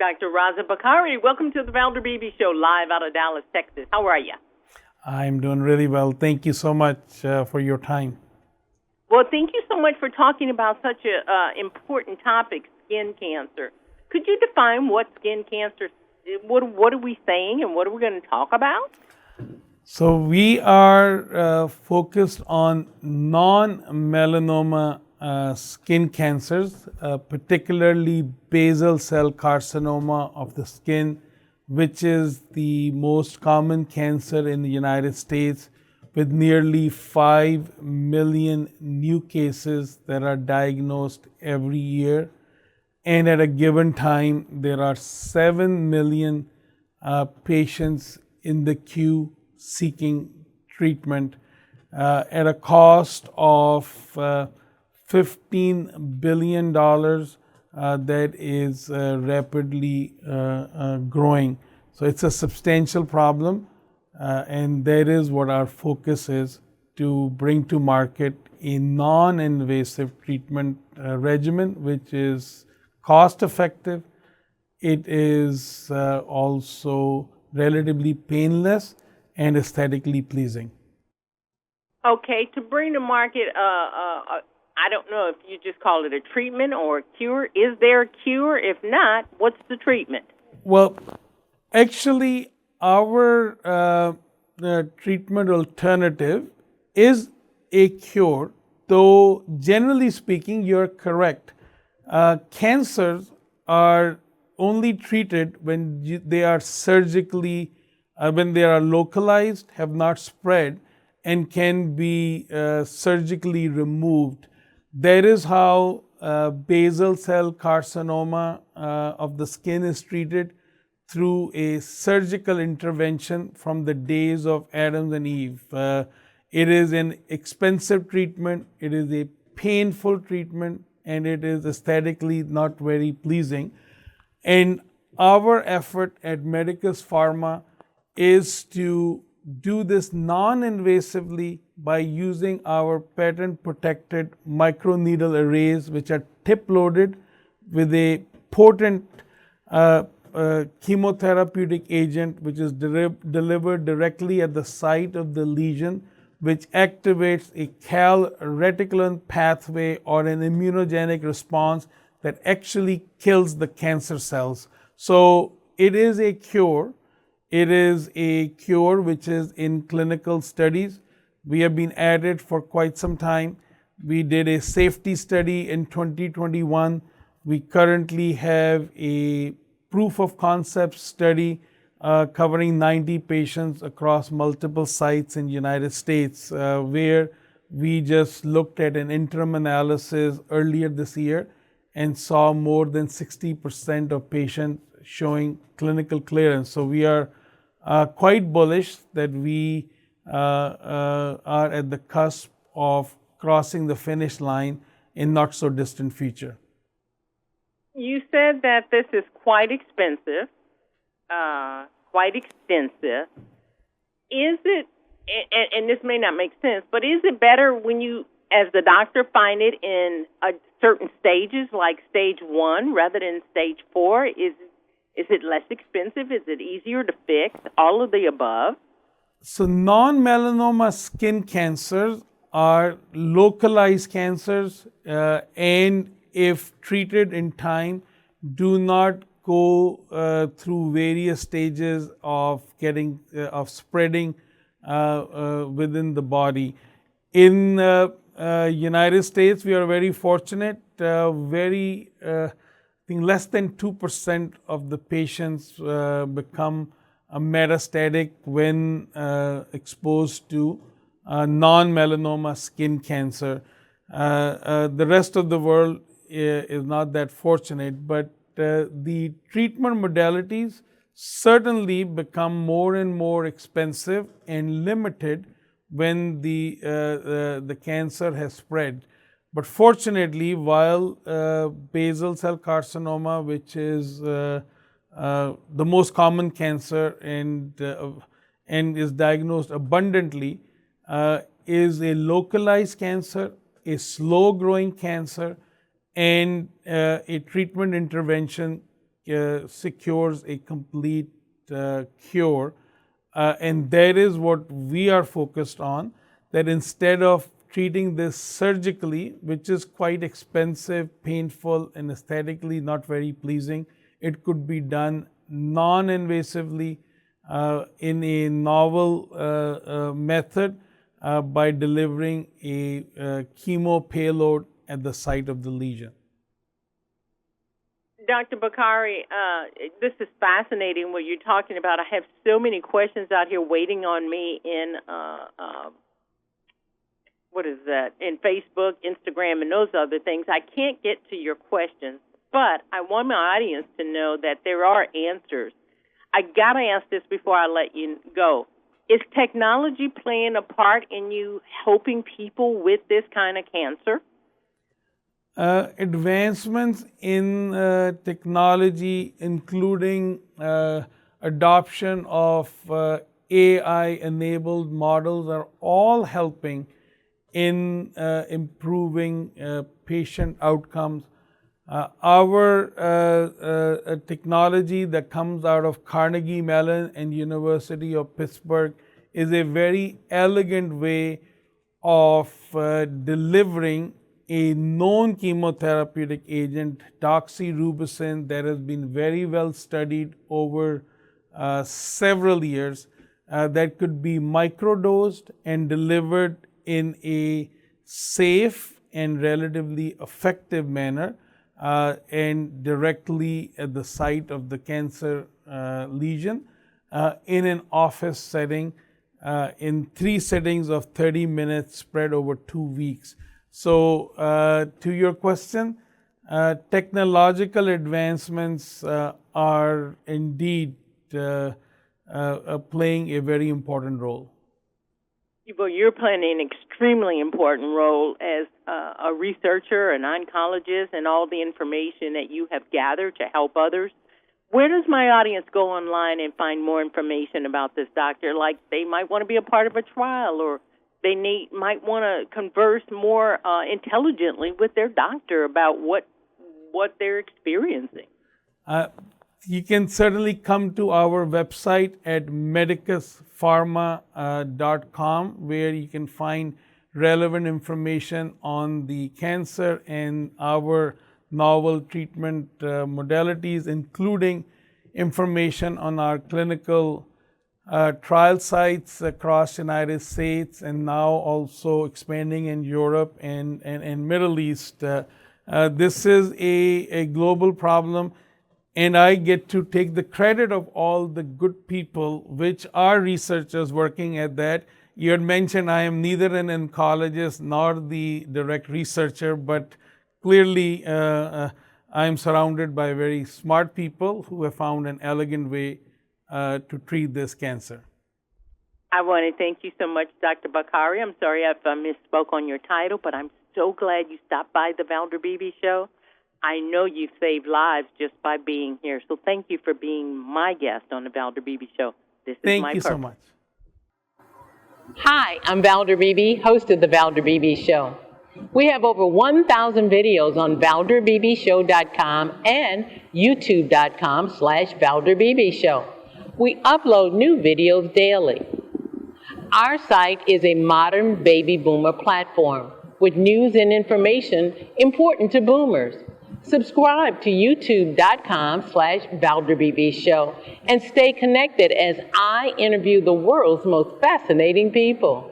Dr. Raza Bakari, welcome to the Valder Beebe Show, live out of Dallas, Texas. How are you? I'm doing really well. Thank you so much for your time. Well, thank you so much for talking about such an important topic, skin cancer. Could you define what skin cancer is? What are we saying and what are we going to talk about? So we are focused on non-melanoma skin cancers, particularly basal cell carcinoma of the skin, which is the most common cancer in the United States, with nearly 5 million new cases that are diagnosed every year. And at a given time, there are 7 million patients in the queue seeking treatment at a cost of $15 billion that is rapidly growing. So it's a substantial problem, and that is what our focus is, to bring to market a non-invasive treatment regimen, which is cost-effective. It is also relatively painless and aesthetically pleasing. Okay, to bring to market, I don't know if you just call it a treatment or a cure. Is there a cure? If not, what's the treatment? Well, actually, our treatment alternative is a cure, though generally speaking, you're correct. Cancers are only treated when they are surgically, when they are localized, have not spread, and can be surgically removed. That is how basal cell carcinoma of the skin is treated, through a surgical intervention from the days of Adam and Eve. It is an expensive treatment, it is a painful treatment, and it is aesthetically not very pleasing. And our effort at Medicus Pharma is to do this non-invasively by using our patent-protected microneedle arrays, which are tip-loaded with a potent chemotherapeutic agent, which is delivered directly at the site of the lesion, which activates a calreticulin pathway or an immunogenic response that actually kills the cancer cells. So it is a cure. It is a cure which is in clinical studies. We have been at it for quite some time. We did a safety study in 2021. We currently have a proof of concept study covering 90 patients across multiple sites in the United States, where we just looked at an interim analysis earlier this year and saw more than 60% of patients showing clinical clearance. So we are quite bullish that we are at the cusp of crossing the finish line in not so distant future. You said that this is quite expensive, quite extensive. Is it, and this may not make sense, but is it better when you, as the doctor, find it in certain stages, like stage 1 rather than stage 4? Is it less expensive? Is it easier to fix? All of the above? So non-melanoma skin cancers are localized cancers, and if treated in time, do not go through various stages of spreading within the body. In United States, we are very fortunate. I think less than 2% of the patients become metastatic when exposed to non-melanoma skin cancer. The rest of the world is not that fortunate, but the treatment modalities certainly become more and more expensive and limited when the cancer has spread. But fortunately, while basal cell carcinoma, which is the most common cancer and is diagnosed abundantly, is a localized cancer, a slow-growing cancer, and a treatment intervention secures a complete cure. And that is what we are focused on, that instead of treating this surgically, which is quite expensive, painful, and aesthetically not very pleasing, it could be done non-invasively in a novel method by delivering a chemo payload at the site of the lesion. Dr. Bokhari, this is fascinating what you're talking about. I have so many questions out here waiting on me in, in Facebook, Instagram, and those other things. I can't get to your questions, but I want my audience to know that there are answers. I got to ask this before I let you go. Is technology playing a part in you helping people with this kind of cancer? Advancements in technology, including adoption of AI-enabled models, are all helping in improving patient outcomes. Our technology that comes out of Carnegie Mellon and University of Pittsburgh is a very elegant way of delivering a known chemotherapeutic agent, doxorubicin, that has been very well studied over several years, that could be microdosed and delivered in a safe and relatively effective manner, and directly at the site of the cancer lesion in an office setting in 3 settings of 30 minutes spread over 2 weeks. So to your question, technological advancements are indeed playing a very important role. Well, you're playing an extremely important role as a researcher, an oncologist, and all the information that you have gathered to help others. Where does my audience go online and find more information about this, doctor? Like they might want to be a part of a trial, or they might want to converse more intelligently with their doctor about what they're experiencing. You can certainly come to our website at medicuspharma.com, where you can find relevant information on the cancer and our novel treatment modalities, including information on our clinical trial sites across the United States, and now also expanding in Europe and Middle East. This is a global problem, and I get to take the credit of all the good people, which are researchers working at that. You had mentioned I am neither an oncologist nor the direct researcher, but clearly I am surrounded by very smart people who have found an elegant way to treat this cancer. I want to thank you so much, Dr. Bokhari. I'm sorry if I misspoke on your title, but I'm so glad you stopped by the Valder Beebe Show. I know you've saved lives just by being here. So thank you for being my guest on the Valder Beebe Show. This is Thank you so much. Hi, I'm Valder Beebe, host of the Valder Beebe Show. We have over 1,000 videos on ValderBeebeShow.com and YouTube.com/ValderBeebe Show. We upload new videos daily. Our site is a modern baby boomer platform with news and information important to boomers. Subscribe to YouTube.com/ValderBeebe Show and stay connected as I interview the world's most fascinating people.